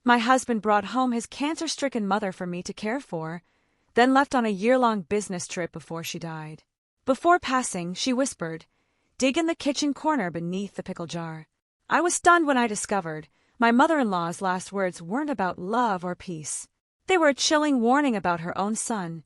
My husband brought home his cancer-stricken mother for me to care for, then left on a year-long business trip before she died. Before passing, she whispered, "Dig in the kitchen corner beneath the pickle jar." I was stunned when I discovered my mother-in-law's last words weren't about love or peace. They were a chilling warning about her own son,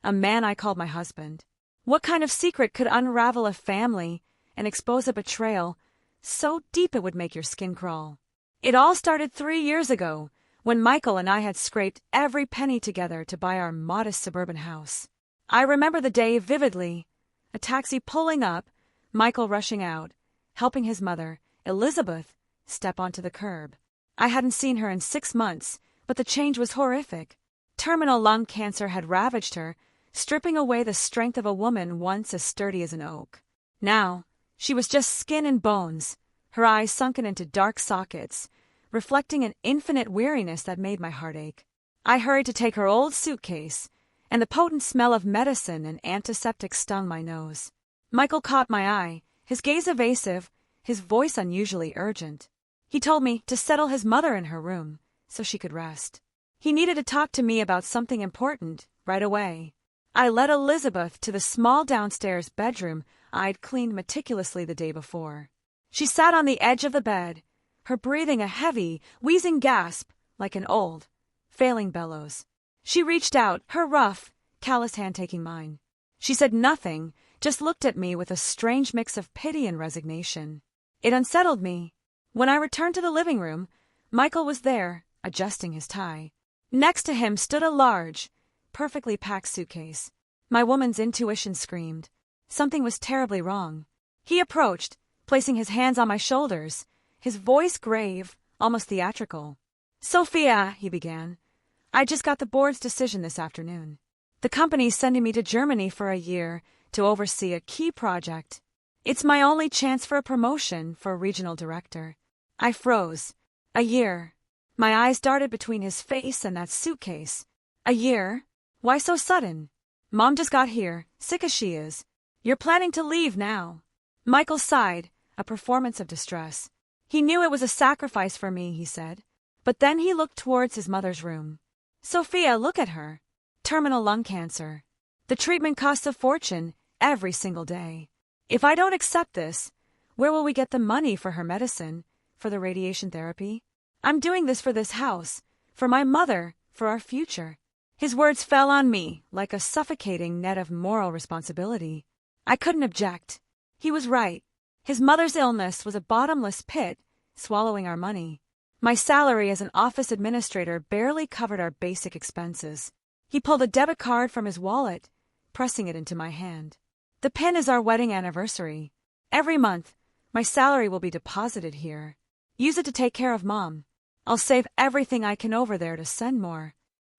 a man I called my husband. What kind of secret could unravel a family and expose a betrayal so deep it would make your skin crawl? It all started 3 years ago, when Michael and I had scraped every penny together to buy our modest suburban house. I remember the day vividly, a taxi pulling up, Michael rushing out, helping his mother, Elizabeth, step onto the curb. I hadn't seen her in 6 months, but the change was horrific. Terminal lung cancer had ravaged her, stripping away the strength of a woman once as sturdy as an oak. Now, she was just skin and bones, her eyes sunken into dark sockets, reflecting an infinite weariness that made my heart ache. I hurried to take her old suitcase, and the potent smell of medicine and antiseptic stung my nose. Michael caught my eye, his gaze evasive, his voice unusually urgent. He told me to settle his mother in her room, so she could rest. He needed to talk to me about something important, right away. I led Elizabeth to the small downstairs bedroom I'd cleaned meticulously the day before. She sat on the edge of the bed, her breathing a heavy, wheezing gasp like an old, failing bellows. She reached out, her rough, callous hand taking mine. She said nothing, just looked at me with a strange mix of pity and resignation. It unsettled me. When I returned to the living room, Michael was there, adjusting his tie. Next to him stood a large, perfectly packed suitcase. My woman's intuition screamed. Something was terribly wrong. He approached, placing his hands on my shoulders, his voice grave, almost theatrical. "Sophia," he began, "I just got the board's decision this afternoon. The company's sending me to Germany for a year to oversee a key project. It's my only chance for a promotion for regional director." I froze. A year. My eyes darted between his face and that suitcase. A year? Why so sudden? Mom just got here, sick as she is. You're planning to leave now. Michael sighed, a performance of distress. He knew it was a sacrifice for me, he said. But then he looked towards his mother's room. "Sophia, look at her. Terminal lung cancer. The treatment costs a fortune every single day. If I don't accept this, where will we get the money for her medicine, for the radiation therapy? I'm doing this for this house, for my mother, for our future." His words fell on me like a suffocating net of moral responsibility. I couldn't object. He was right. His mother's illness was a bottomless pit, swallowing our money. My salary as an office administrator barely covered our basic expenses. He pulled a debit card from his wallet, pressing it into my hand. "The pin is our wedding anniversary. Every month, my salary will be deposited here. Use it to take care of Mom. I'll save everything I can over there to send more."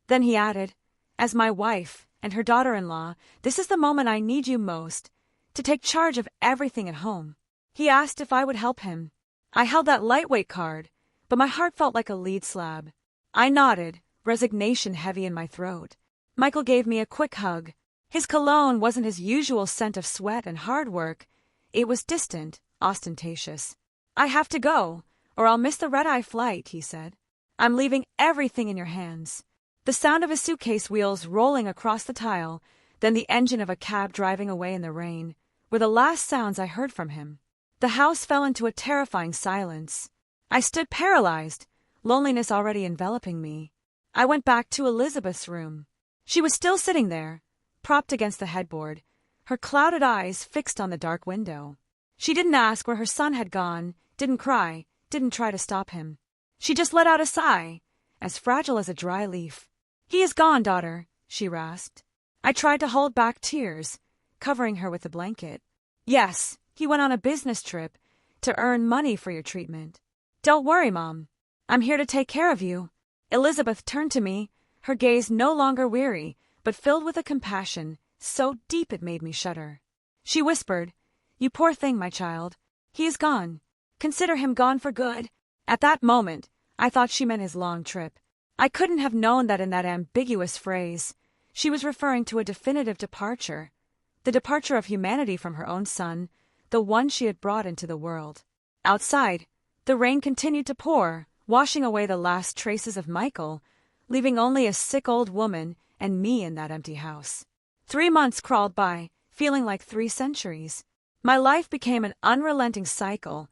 Then he added, "As my wife and her daughter-in-law, this is the moment I need you most, to take charge of everything at home." He asked if I would help him. I held that lightweight card, but my heart felt like a lead slab. I nodded, resignation heavy in my throat. Michael gave me a quick hug. His cologne wasn't his usual scent of sweat and hard work. It was distant, ostentatious. "I have to go, or I'll miss the red-eye flight," he said. "I'm leaving everything in your hands." The sound of his suitcase wheels rolling across the tile, then the engine of a cab driving away in the rain, were the last sounds I heard from him. The house fell into a terrifying silence. I stood paralyzed, loneliness already enveloping me. I went back to Elizabeth's room. She was still sitting there, propped against the headboard, her clouded eyes fixed on the dark window. She didn't ask where her son had gone, didn't cry, didn't try to stop him. She just let out a sigh, as fragile as a dry leaf. "He is gone, daughter," she rasped. I tried to hold back tears, covering her with a blanket. "Yes, he went on a business trip to earn money for your treatment. Don't worry, Mom. I'm here to take care of you." Elizabeth turned to me, her gaze no longer weary, but filled with a compassion so deep it made me shudder. She whispered, "You poor thing, my child. He is gone. Consider him gone for good." At that moment, I thought she meant his long trip. I couldn't have known that in that ambiguous phrase, she was referring to a definitive departure, the departure of humanity from her own son, the one she had brought into the world. Outside, the rain continued to pour, washing away the last traces of Michael, leaving only a sick old woman and me in that empty house. 3 months crawled by, feeling like 3 centuries. My life became an unrelenting cycle.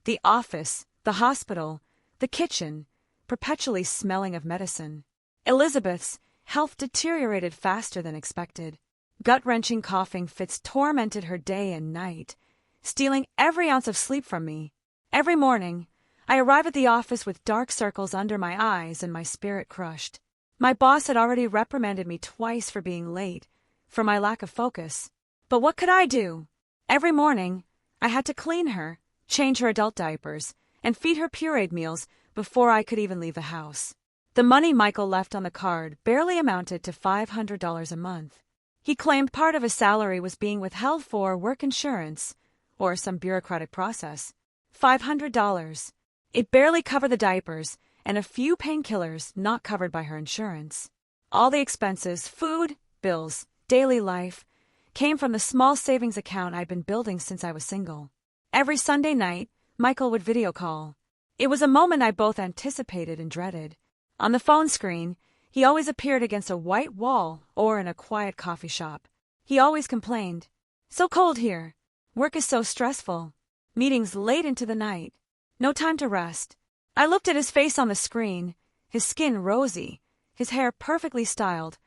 The office, the hospital, the kitchen, perpetually smelling of medicine. Elizabeth's health deteriorated faster than expected. Gut-wrenching coughing fits tormented her day and night, stealing every ounce of sleep from me. Every morning, I arrive at the office with dark circles under my eyes and my spirit crushed. My boss had already reprimanded me twice for being late, for my lack of focus. But what could I do? Every morning, I had to clean her, change her adult diapers, and feed her pureed meals before I could even leave the house. The money Michael left on the card barely amounted to $500 a month. He claimed part of his salary was being withheld for work insurance, or some bureaucratic process. $500. It barely covered the diapers and a few painkillers not covered by her insurance. All the expenses, food, bills, daily life, came from the small savings account I'd been building since I was single. Every Sunday night, Michael would video call. It was a moment I both anticipated and dreaded. On the phone screen, he always appeared against a white wall or in a quiet coffee shop. He always complained, "So cold here. Work is so stressful. Meetings late into the night. No time to rest." I looked at his face on the screen, his skin rosy, his hair perfectly styled,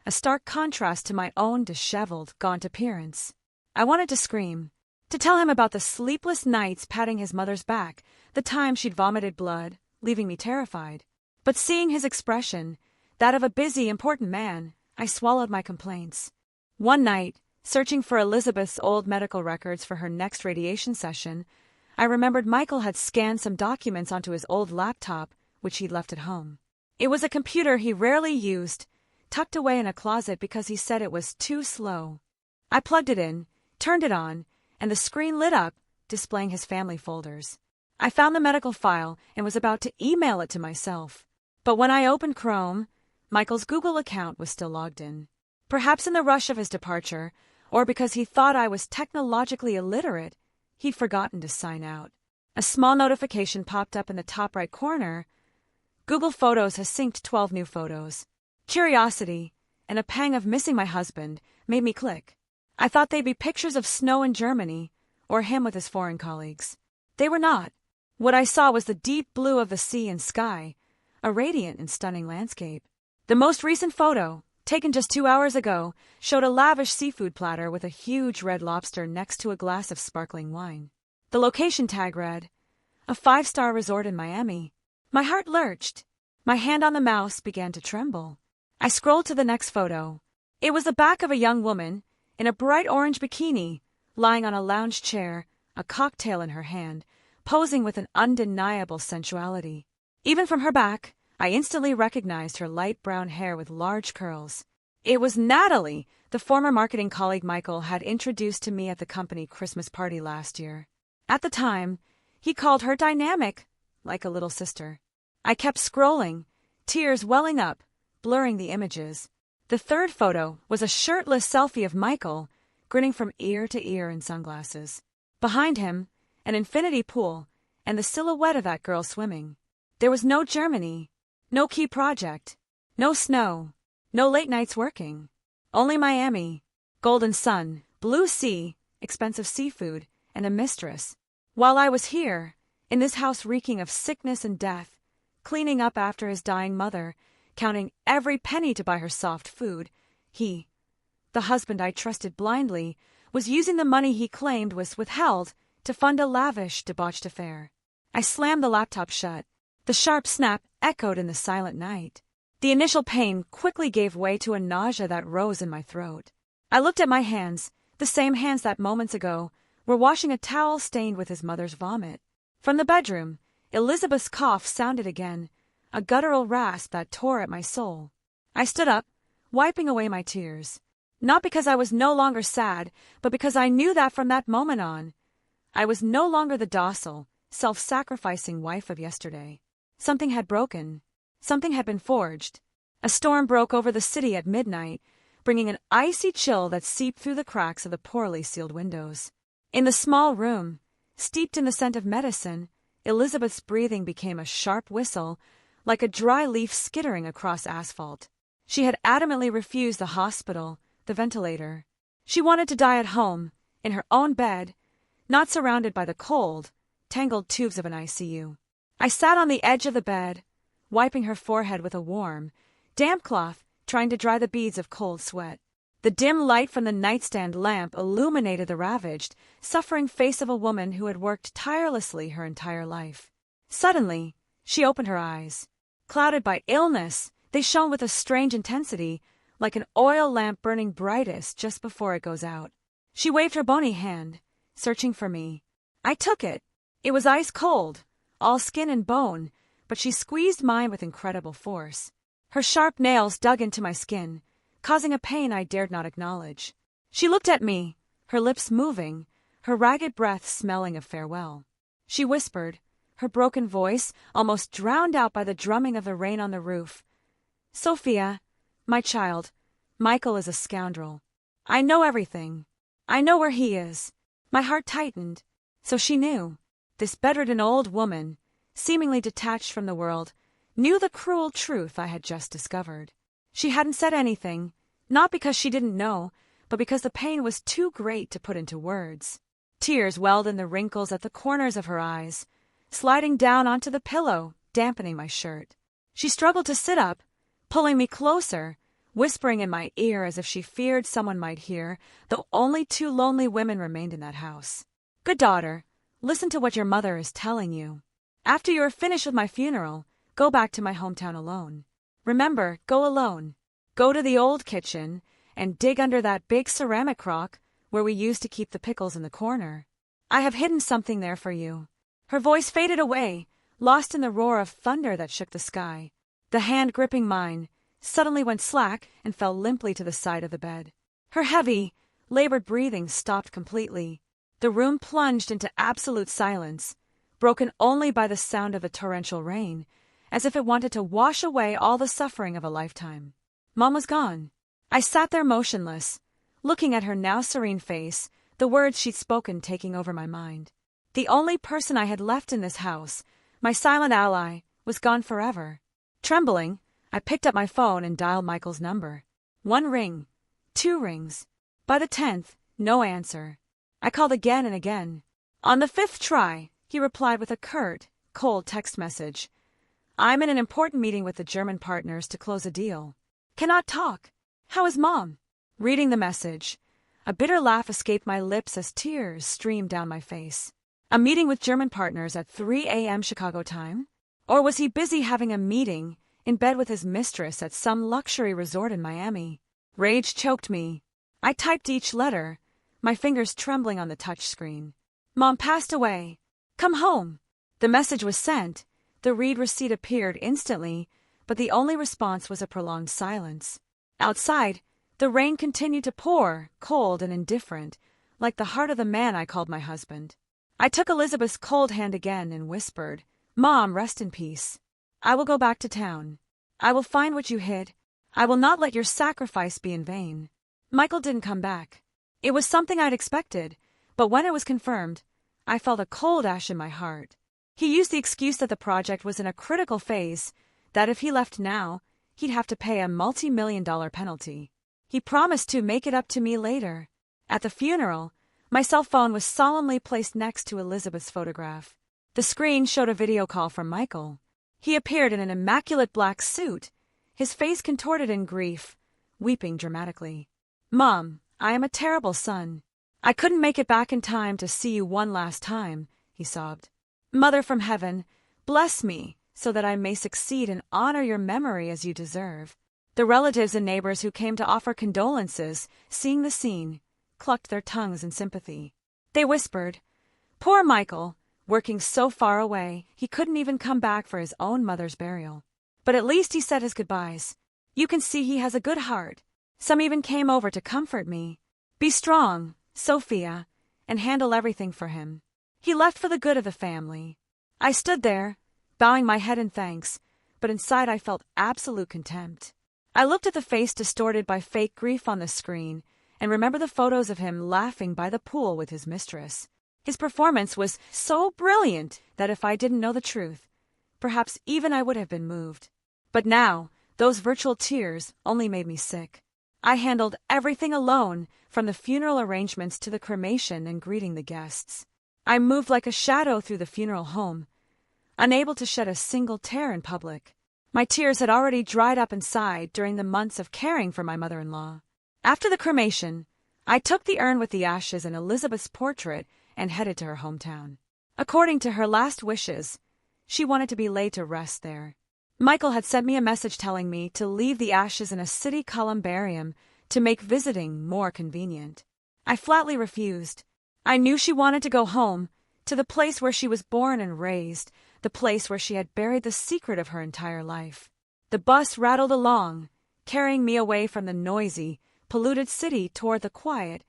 a stark contrast to my own disheveled, gaunt appearance. I wanted to scream, to tell him about the sleepless nights patting his mother's back, the time she'd vomited blood, leaving me terrified. But seeing his expression, that of a busy, important man, I swallowed my complaints. One night, searching for Elizabeth's old medical records for her next radiation session, I remembered Michael had scanned some documents onto his old laptop, which he'd left at home. It was a computer he rarely used, tucked away in a closet because he said it was too slow. I plugged it in, turned it on, and the screen lit up, displaying his family folders. I found the medical file and was about to email it to myself. But when I opened Chrome, Michael's Google account was still logged in. Perhaps in the rush of his departure, or because he thought I was technologically illiterate, he'd forgotten to sign out. A small notification popped up in the top right corner. Google Photos has synced 12 new photos. Curiosity, and a pang of missing my husband, made me click. I thought they'd be pictures of snow in Germany, or him with his foreign colleagues. They were not. What I saw was the deep blue of the sea and sky, a radiant and stunning landscape. The most recent photo, taken just 2 hours ago, showed a lavish seafood platter with a huge red lobster next to a glass of sparkling wine. The location tag read, "A 5-star resort in Miami." My heart lurched. My hand on the mouse began to tremble. I scrolled to the next photo. It was the back of a young woman, in a bright orange bikini, lying on a lounge chair, a cocktail in her hand, posing with an undeniable sensuality. Even from her back, I instantly recognized her light brown hair with large curls. It was Natalie, the former marketing colleague Michael had introduced to me at the company Christmas party last year. At the time, he called her dynamic, like a little sister. I kept scrolling, tears welling up, blurring the images. The third photo was a shirtless selfie of Michael, grinning from ear to ear in sunglasses. Behind him, an infinity pool, and the silhouette of that girl swimming. There was no Germany, no key project, no snow, no late nights working. Only Miami, golden sun, blue sea, expensive seafood, and a mistress. While I was here, in this house reeking of sickness and death, cleaning up after his dying mother, counting every penny to buy her soft food, he, the husband I trusted blindly, was using the money he claimed was withheld to fund a lavish, debauched affair. I slammed the laptop shut. The sharp snap echoed in the silent night. The initial pain quickly gave way to a nausea that rose in my throat. I looked at my hands, the same hands that moments ago were washing a towel stained with his mother's vomit. From the bedroom, Elizabeth's cough sounded again, a guttural rasp that tore at my soul. I stood up, wiping away my tears. Not because I was no longer sad, but because I knew that from that moment on, I was no longer the docile, self-sacrificing wife of yesterday. Something had broken. Something had been forged. A storm broke over the city at midnight, bringing an icy chill that seeped through the cracks of the poorly sealed windows. In the small room, steeped in the scent of medicine, Elizabeth's breathing became a sharp whistle, like a dry leaf skittering across asphalt. She had adamantly refused the hospital, the ventilator. She wanted to die at home, in her own bed, not surrounded by the cold, tangled tubes of an ICU. I sat on the edge of the bed, wiping her forehead with a warm, damp cloth, trying to dry the beads of cold sweat. The dim light from the nightstand lamp illuminated the ravaged, suffering face of a woman who had worked tirelessly her entire life. Suddenly, she opened her eyes. Clouded by illness, they shone with a strange intensity, like an oil lamp burning brightest just before it goes out. She waved her bony hand, searching for me. I took it. It was ice cold, all skin and bone, but she squeezed mine with incredible force. Her sharp nails dug into my skin, causing a pain I dared not acknowledge. She looked at me, her lips moving, her ragged breath smelling of farewell. She whispered, her broken voice almost drowned out by the drumming of the rain on the roof. "Sophia, my child, Michael is a scoundrel. I know everything. I know where he is." My heart tightened. So she knew. This bedridden old woman, seemingly detached from the world, knew the cruel truth I had just discovered. She hadn't said anything, not because she didn't know, but because the pain was too great to put into words. Tears welled in the wrinkles at the corners of her eyes, sliding down onto the pillow, dampening my shirt. She struggled to sit up, pulling me closer, whispering in my ear as if she feared someone might hear, though only 2 lonely women remained in that house. "Good daughter, listen to what your mother is telling you. After you are finished with my funeral, go back to my hometown alone. Remember, go alone. Go to the old kitchen and dig under that big ceramic crock where we used to keep the pickles in the corner. I have hidden something there for you." Her voice faded away, lost in the roar of thunder that shook the sky. The hand gripping mine suddenly went slack and fell limply to the side of the bed. Her heavy, labored breathing stopped completely. The room plunged into absolute silence, broken only by the sound of the torrential rain, as if it wanted to wash away all the suffering of a lifetime. Mom was gone. I sat there motionless, looking at her now serene face, the words she'd spoken taking over my mind. The only person I had left in this house, my silent ally, was gone forever. Trembling, I picked up my phone and dialed Michael's number. 1 ring, 2 rings. By the 10th, no answer. I called again and again. On the 5th try, he replied with a curt, cold text message. "I'm in an important meeting with the German partners to close a deal. Cannot talk. How is Mom?" Reading the message, a bitter laugh escaped my lips as tears streamed down my face. A meeting with German partners at 3 a.m. Chicago time? Or was he busy having a meeting in bed with his mistress at some luxury resort in Miami? Rage choked me. I typed each letter, my fingers trembling on the touchscreen. "Mom passed away. Come home." The message was sent. The read receipt appeared instantly, but the only response was a prolonged silence. Outside, the rain continued to pour, cold and indifferent, like the heart of the man I called my husband. I took Elizabeth's cold hand again and whispered, "Mom, rest in peace. I will go back to town. I will find what you hid. I will not let your sacrifice be in vain." Michael didn't come back. It was something I'd expected, but when it was confirmed, I felt a cold ash in my heart. He used the excuse that the project was in a critical phase, that if he left now, he'd have to pay a multi-million-dollar penalty. He promised to make it up to me later. At the funeral, my cell phone was solemnly placed next to Elizabeth's photograph. The screen showed a video call from Michael. He appeared in an immaculate black suit, his face contorted in grief, weeping dramatically. "Mom, I am a terrible son. I couldn't make it back in time to see you one last time," he sobbed. "Mother from heaven, bless me so that I may succeed and honor your memory as you deserve." The relatives and neighbors who came to offer condolences, seeing the scene, clucked their tongues in sympathy. They whispered, "Poor Michael, working so far away, he couldn't even come back for his own mother's burial. But at least he said his goodbyes. You can see he has a good heart." Some even came over to comfort me. "Be strong, Sophia, and handle everything for him. He left for the good of the family." I stood there, bowing my head in thanks, but inside I felt absolute contempt. I looked at the face distorted by fake grief on the screen and remembered the photos of him laughing by the pool with his mistress. His performance was so brilliant that if I didn't know the truth, perhaps even I would have been moved. But now, those virtual tears only made me sick. I handled everything alone, from the funeral arrangements to the cremation and greeting the guests. I moved like a shadow through the funeral home, unable to shed a single tear in public. My tears had already dried up inside during the months of caring for my mother-in-law. After the cremation, I took the urn with the ashes and Elizabeth's portrait and headed to her hometown. According to her last wishes, she wanted to be laid to rest there. Michael had sent me a message telling me to leave the ashes in a city columbarium to make visiting more convenient. I flatly refused. I knew she wanted to go home, to the place where she was born and raised, the place where she had buried the secret of her entire life. The bus rattled along, carrying me away from the noisy, polluted city toward the quiet,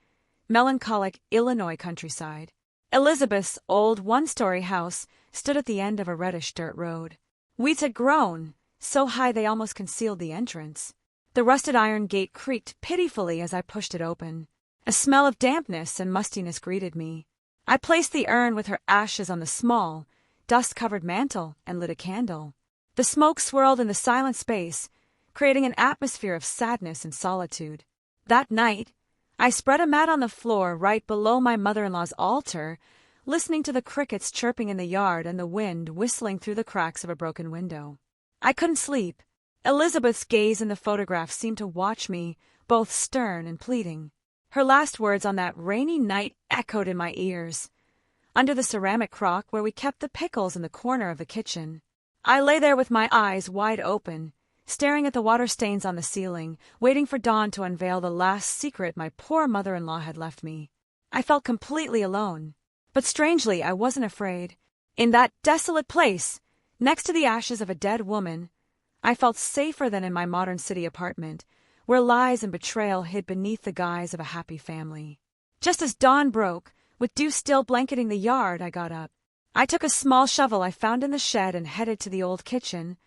melancholic Illinois countryside. Elizabeth's old one-story house stood at the end of a reddish dirt road. Weeds had grown, so high they almost concealed the entrance. The rusted iron gate creaked pitifully as I pushed it open. A smell of dampness and mustiness greeted me. I placed the urn with her ashes on the small, dust-covered mantel and lit a candle. The smoke swirled in the silent space, creating an atmosphere of sadness and solitude. That night, I spread a mat on the floor right below my mother-in-law's altar, listening to the crickets chirping in the yard and the wind whistling through the cracks of a broken window. I couldn't sleep. Elizabeth's gaze in the photograph seemed to watch me, both stern and pleading. Her last words on that rainy night echoed in my ears. Under the ceramic crock where we kept the pickles in the corner of the kitchen, I lay there with my eyes wide open, staring at the water stains on the ceiling, waiting for dawn to unveil the last secret my poor mother-in-law had left me. I felt completely alone. But strangely, I wasn't afraid. In that desolate place, next to the ashes of a dead woman, I felt safer than in my modern city apartment, where lies and betrayal hid beneath the guise of a happy family. Just as dawn broke, with dew still blanketing the yard, I got up. I took a small shovel I found in the shed and headed to the old kitchen,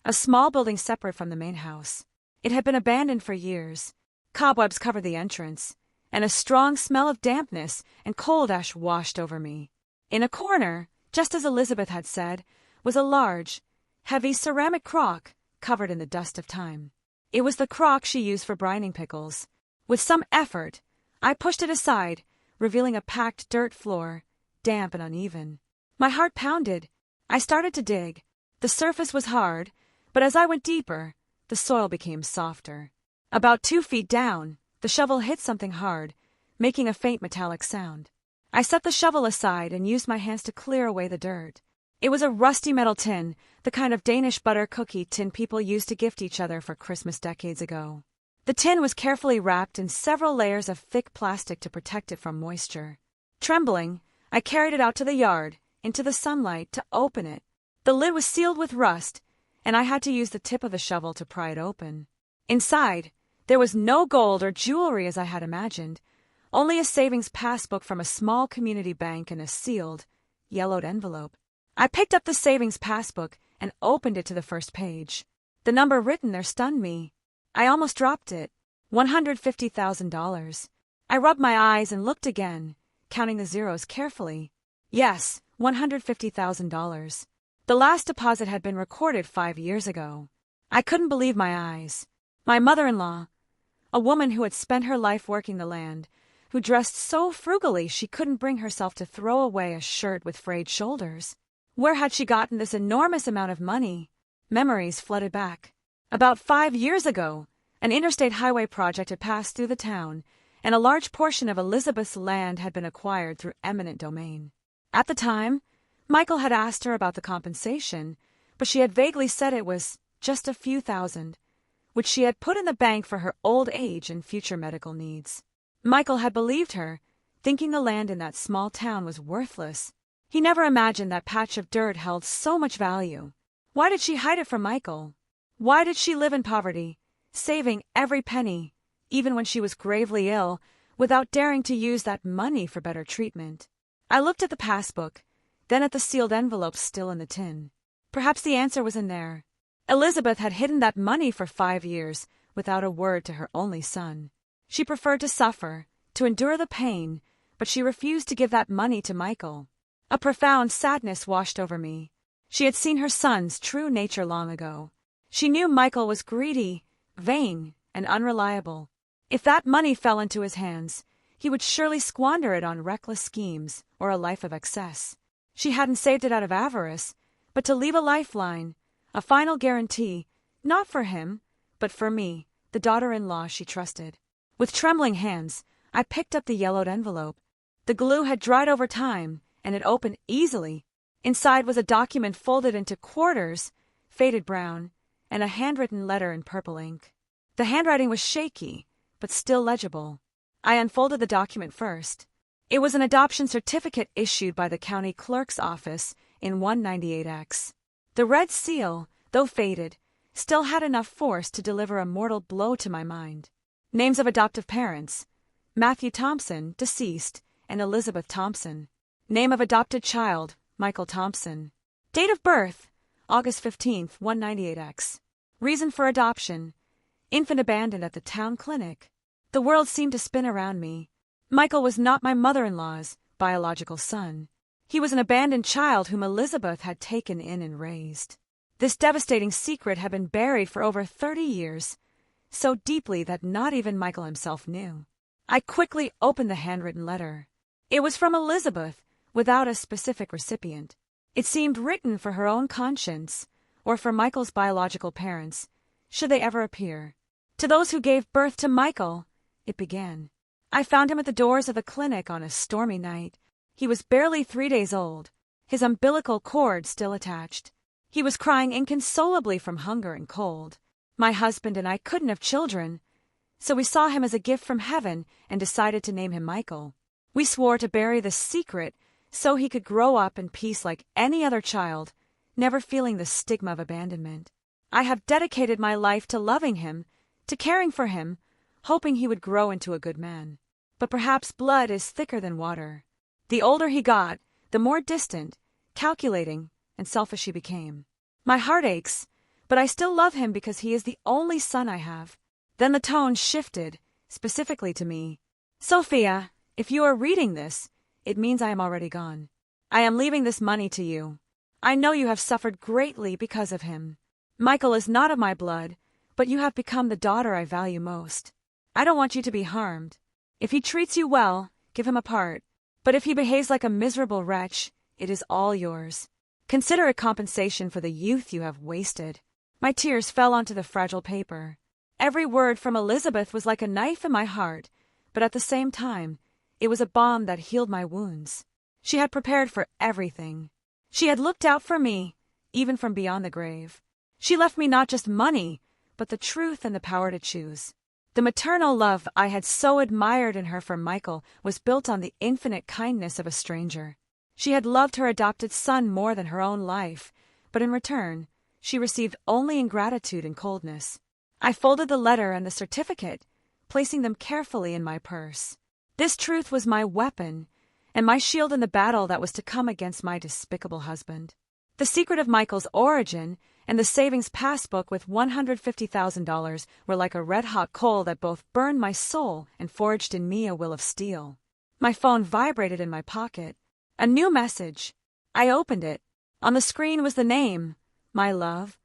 a small building separate from the main house. It had been abandoned for years. Cobwebs covered the entrance, and a strong smell of dampness and cold ash washed over me. In a corner, just as Elizabeth had said, was a large, heavy ceramic crock covered in the dust of time. It was the crock she used for brining pickles. With some effort, I pushed it aside, revealing a packed dirt floor, damp and uneven. My heart pounded. I started to dig. The surface was hard, but as I went deeper, the soil became softer. About 2 feet down, the shovel hit something hard, making a faint metallic sound. I set the shovel aside and used my hands to clear away the dirt. It was a rusty metal tin, the kind of Danish butter cookie tin people used to gift each other for Christmas decades ago. The tin was carefully wrapped in several layers of thick plastic to protect it from moisture. Trembling, I carried it out to the yard, into the sunlight, to open it. The lid was sealed with rust, and I had to use the tip of the shovel to pry it open. Inside, there was no gold or jewelry as I had imagined, only a savings passbook from a small community bank and a sealed, yellowed envelope. I picked up the savings passbook and opened it to the first page. The number written there stunned me. I almost dropped it. $150,000. I rubbed my eyes and looked again, counting the zeros carefully. Yes, $150,000. The last deposit had been recorded 5 years ago. I couldn't believe my eyes. My mother-in-law, a woman who had spent her life working the land, who dressed so frugally she couldn't bring herself to throw away a shirt with frayed shoulders. Where had she gotten this enormous amount of money? Memories flooded back. About 5 years ago, an interstate highway project had passed through the town, and a large portion of Elizabeth's land had been acquired through eminent domain. At the time, Michael had asked her about the compensation, but she had vaguely said it was just a few thousand, which she had put in the bank for her old age and future medical needs. Michael had believed her, thinking the land in that small town was worthless. He never imagined that patch of dirt held so much value. Why did she hide it from Michael? Why did she live in poverty, saving every penny, even when she was gravely ill, without daring to use that money for better treatment? I looked at the passbook, then at the sealed envelope still in the tin. Perhaps the answer was in there. Elizabeth had hidden that money for 5 years, without a word to her only son. She preferred to suffer, to endure the pain, but she refused to give that money to Michael. A profound sadness washed over me. She had seen her son's true nature long ago. She knew Michael was greedy, vain, and unreliable. If that money fell into his hands, he would surely squander it on reckless schemes or a life of excess. She hadn't saved it out of avarice, but to leave a lifeline, a final guarantee, not for him, but for me, the daughter-in-law she trusted. With trembling hands, I picked up the yellowed envelope. The glue had dried over time, and it opened easily. Inside was a document folded into quarters, faded brown, and a handwritten letter in purple ink. The handwriting was shaky, but still legible. I unfolded the document first. It was an adoption certificate issued by the county clerk's office in 198X. The red seal, though faded, still had enough force to deliver a mortal blow to my mind. Names of adoptive parents: Matthew Thompson, deceased, and Elizabeth Thompson. Name of adopted child: Michael Thompson. Date of birth: August 15th, 198X. Reason for adoption: infant abandoned at the town clinic. The world seemed to spin around me. Michael was not my mother-in-law's biological son. He was an abandoned child whom Elizabeth had taken in and raised. This devastating secret had been buried for over 30 years, so deeply that not even Michael himself knew. I quickly opened the handwritten letter. It was from Elizabeth, without a specific recipient. It seemed written for her own conscience, or for Michael's biological parents, should they ever appear. To those who gave birth to Michael, it began. I found him at the doors of the clinic on a stormy night. He was barely 3 days old, his umbilical cord still attached. He was crying inconsolably from hunger and cold. My husband and I couldn't have children, so we saw him as a gift from heaven and decided to name him Michael. We swore to bury the secret so he could grow up in peace like any other child, never feeling the stigma of abandonment. I have dedicated my life to loving him, to caring for him, hoping he would grow into a good man. But perhaps blood is thicker than water. The older he got, the more distant, calculating, and selfish he became. My heart aches, but I still love him because he is the only son I have. Then the tone shifted, specifically to me. Sophia, if you are reading this, it means I am already gone. I am leaving this money to you. I know you have suffered greatly because of him. Michael is not of my blood, but you have become the daughter I value most. I don't want you to be harmed. If he treats you well, give him a part. But if he behaves like a miserable wretch, it is all yours. Consider it compensation for the youth you have wasted. My tears fell onto the fragile paper. Every word from Elizabeth was like a knife in my heart, but at the same time, it was a balm that healed my wounds. She had prepared for everything. She had looked out for me, even from beyond the grave. She left me not just money, but the truth and the power to choose. The maternal love I had so admired in her for Michael was built on the infinite kindness of a stranger. She had loved her adopted son more than her own life, but in return, she received only ingratitude and coldness. I folded the letter and the certificate, placing them carefully in my purse. This truth was my weapon, and my shield in the battle that was to come against my despicable husband. The secret of Michael's origin and the savings passbook with $150,000 were like a red-hot coal that both burned my soul and forged in me a will of steel. My phone vibrated in my pocket. A new message. I opened it. On the screen was the name, my love,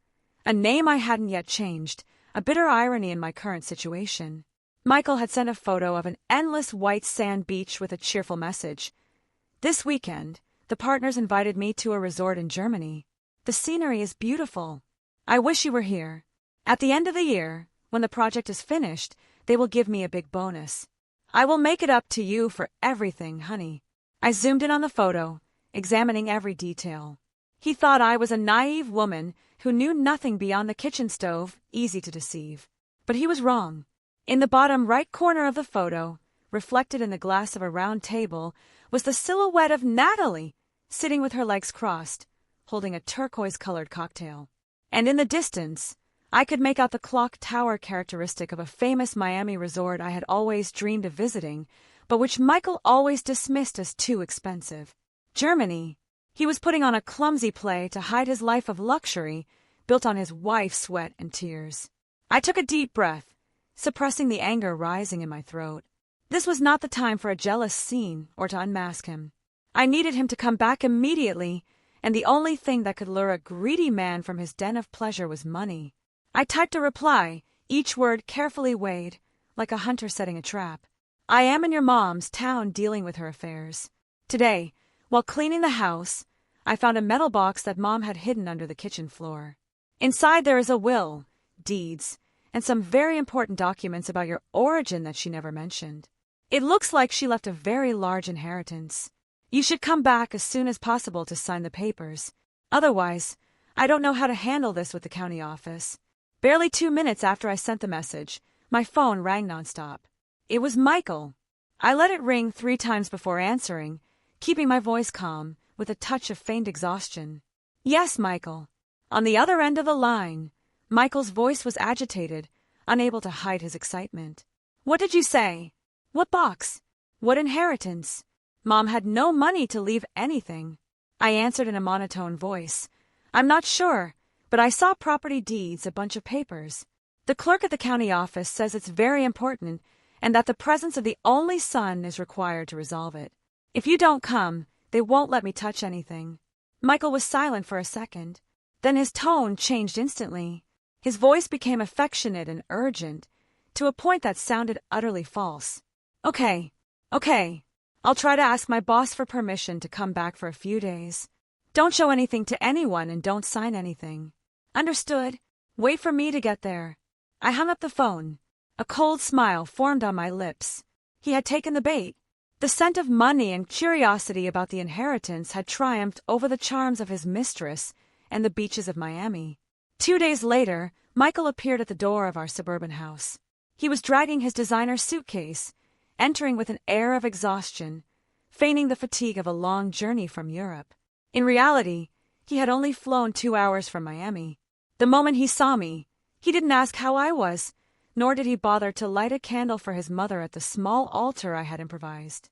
a name I hadn't yet changed, a bitter irony in my current situation. Michael had sent a photo of an endless white sand beach with a cheerful message. This weekend, the partners invited me to a resort in Germany. The scenery is beautiful. I wish you were here. At the end of the year, when the project is finished, they will give me a big bonus. I will make it up to you for everything, honey. I zoomed in on the photo, examining every detail. He thought I was a naive woman who knew nothing beyond the kitchen stove, easy to deceive. But he was wrong. In the bottom right corner of the photo, reflected in the glass of a round table, was the silhouette of Natalie, sitting with her legs crossed, holding a turquoise-colored cocktail. And in the distance, I could make out the clock tower characteristic of a famous Miami resort I had always dreamed of visiting, but which Michael always dismissed as too expensive. Germany. He was putting on a clumsy play to hide his life of luxury, built on his wife's sweat and tears. I took a deep breath, suppressing the anger rising in my throat. This was not the time for a jealous scene or to unmask him. I needed him to come back immediately, and the only thing that could lure a greedy man from his den of pleasure was money. I typed a reply, each word carefully weighed, like a hunter setting a trap. I am in your mom's town dealing with her affairs. Today, while cleaning the house, I found a metal box that Mom had hidden under the kitchen floor. Inside there is a will, deeds, and some very important documents about your origin that she never mentioned. It looks like she left a very large inheritance. You should come back as soon as possible to sign the papers. Otherwise, I don't know how to handle this with the county office. Barely 2 minutes after I sent the message, my phone rang nonstop. It was Michael. I let it ring 3 times before answering, keeping my voice calm, with a touch of feigned exhaustion. Yes, Michael. On the other end of the line, Michael's voice was agitated, unable to hide his excitement. What did you say? What box? What inheritance? Mom had no money to leave anything. I answered in a monotone voice. I'm not sure, but I saw property deeds, a bunch of papers. The clerk at the county office says it's very important and that the presence of the only son is required to resolve it. If you don't come, they won't let me touch anything. Michael was silent for a second. Then his tone changed instantly. His voice became affectionate and urgent, to a point that sounded utterly false. Okay. I'll try to ask my boss for permission to come back for a few days. Don't show anything to anyone and don't sign anything. Understood? Wait for me to get there. I hung up the phone. A cold smile formed on my lips. He had taken the bait. The scent of money and curiosity about the inheritance had triumphed over the charms of his mistress and the beaches of Miami. 2 days later, Michael appeared at the door of our suburban house. He was dragging his designer suitcase, entering with an air of exhaustion, feigning the fatigue of a long journey from Europe. In reality, he had only flown 2 hours from Miami. The moment he saw me, he didn't ask how I was, nor did he bother to light a candle for his mother at the small altar I had improvised.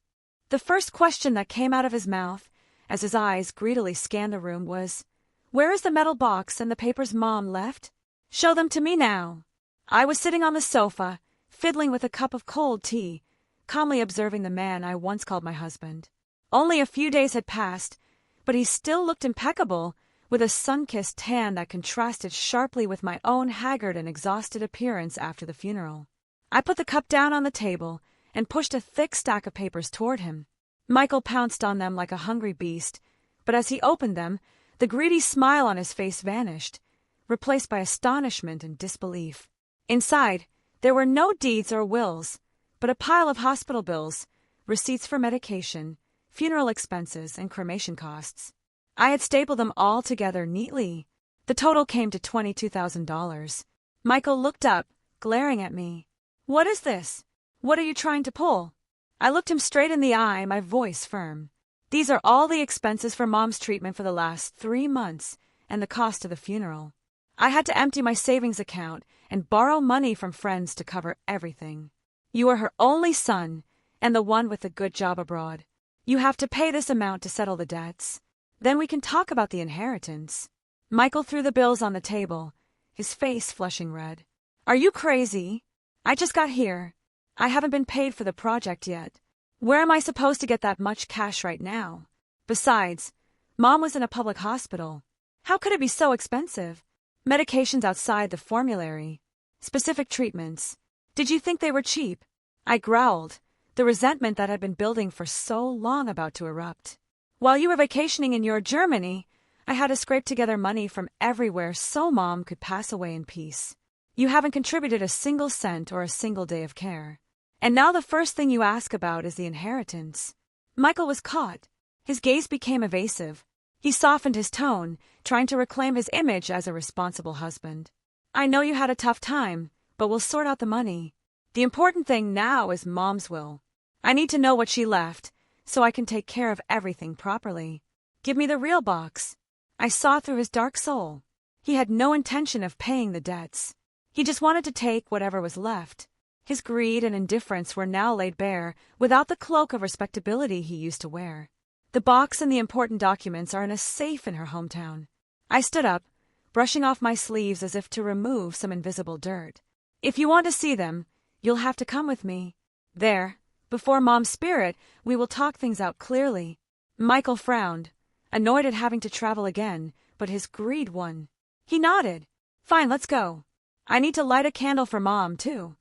The first question that came out of his mouth, as his eyes greedily scanned the room, was, "Where is the metal box and the papers Mom left? Show them to me now." I was sitting on the sofa, fiddling with a cup of cold tea, calmly observing the man I once called my husband. Only a few days had passed, but he still looked impeccable, with a sun-kissed tan that contrasted sharply with my own haggard and exhausted appearance after the funeral. I put the cup down on the table and pushed a thick stack of papers toward him. Michael pounced on them like a hungry beast, but as he opened them, the greedy smile on his face vanished, replaced by astonishment and disbelief. Inside, there were no deeds or wills, but a pile of hospital bills, receipts for medication, funeral expenses, and cremation costs. I had stapled them all together neatly. The total came to $22,000. Michael looked up, glaring at me. "What is this? What are you trying to pull?" I looked him straight in the eye, my voice firm. "These are all the expenses for Mom's treatment for the last 3 months and the cost of the funeral. I had to empty my savings account and borrow money from friends to cover everything. You are her only son and the one with a good job abroad. You have to pay this amount to settle the debts. Then we can talk about the inheritance." Michael threw the bills on the table, his face flushing red. "Are you crazy? I just got here. I haven't been paid for the project yet. Where am I supposed to get that much cash right now? Besides, Mom was in a public hospital. How could it be so expensive? Medications outside the formulary. Specific treatments. Did you think they were cheap?" I growled, the resentment that had been building for so long about to erupt. "While you were vacationing in your Germany, I had to scrape together money from everywhere so Mom could pass away in peace. You haven't contributed a single cent or a single day of care. And now the first thing you ask about is the inheritance." Michael was caught. His gaze became evasive. He softened his tone, trying to reclaim his image as a responsible husband. "I know you had a tough time, but we'll sort out the money. The important thing now is Mom's will. I need to know what she left, so I can take care of everything properly. Give me the real box." I saw through his dark soul. He had no intention of paying the debts. He just wanted to take whatever was left. His greed and indifference were now laid bare, without the cloak of respectability he used to wear. The box and the important documents are in a safe in her hometown. I stood up, brushing off my sleeves as if to remove some invisible dirt. "If you want to see them, you'll have to come with me. There, Before Mom's spirit, we will talk things out clearly. Michael frowned, annoyed at having to travel again, but his greed won. He nodded. Fine, let's go. I need to light a candle for Mom, too.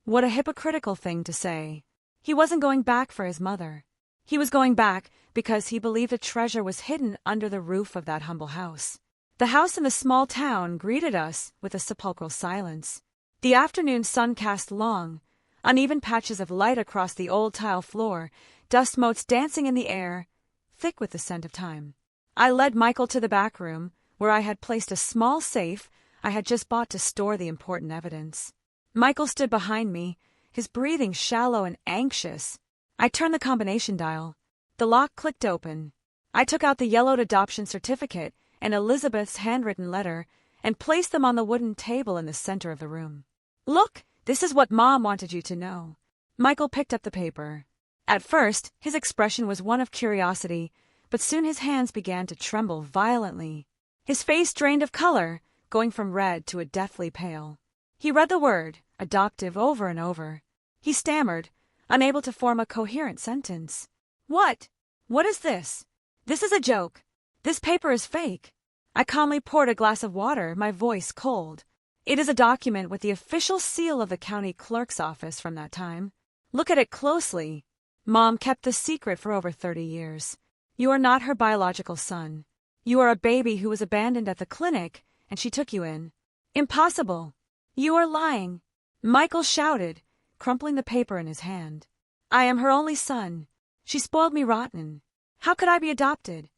What a hypocritical thing to say. He wasn't going back for his mother. He was going back because he believed a treasure was hidden under the roof of that humble house. The house in the small town greeted us with a sepulchral silence. The afternoon sun cast long, uneven patches of light across the old tile floor, dust motes dancing in the air, thick with the scent of time. I led Michael to the back room, where I had placed a small safe I had just bought to store the important evidence. Michael stood behind me, his breathing shallow and anxious. I turned the combination dial. The lock clicked open. I took out the yellowed adoption certificate and Elizabeth's handwritten letter and placed them on the wooden table in the center of the room. Look, this is what Mom wanted you to know. Michael picked up the paper. At first, his expression was one of curiosity, but soon his hands began to tremble violently. His face drained of color, going from red to a deathly pale. He read the word, adoptive, over and over. He stammered, unable to form a coherent sentence. What? What is this? This is a joke. This paper is fake. I calmly poured a glass of water, my voice cold. It is a document with the official seal of the county clerk's office from that time. Look at it closely. Mom kept the secret for over 30 years. You are not her biological son. You are a baby who was abandoned at the clinic, and she took you in. Impossible. You are lying. Michael shouted, crumpling the paper in his hand. I am her only son. She spoiled me rotten. How could I be adopted?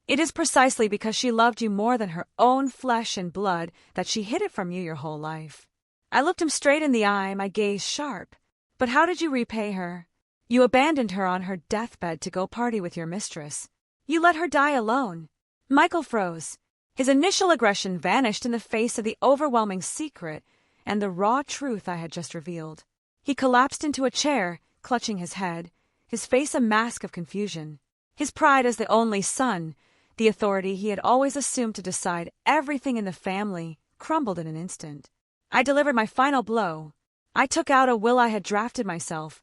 It is precisely because she loved you more than her own flesh and blood that she hid it from you your whole life. I looked him straight in the eye, my gaze sharp. But how did you repay her? You abandoned her on her deathbed to go party with your mistress. You let her die alone. Michael froze. His initial aggression vanished in the face of the overwhelming secret and the raw truth I had just revealed. He collapsed into a chair, clutching his head, his face a mask of confusion. His pride as the only son, the authority he had always assumed to decide everything in the family, crumbled in an instant. I delivered my final blow. I took out a will I had drafted myself,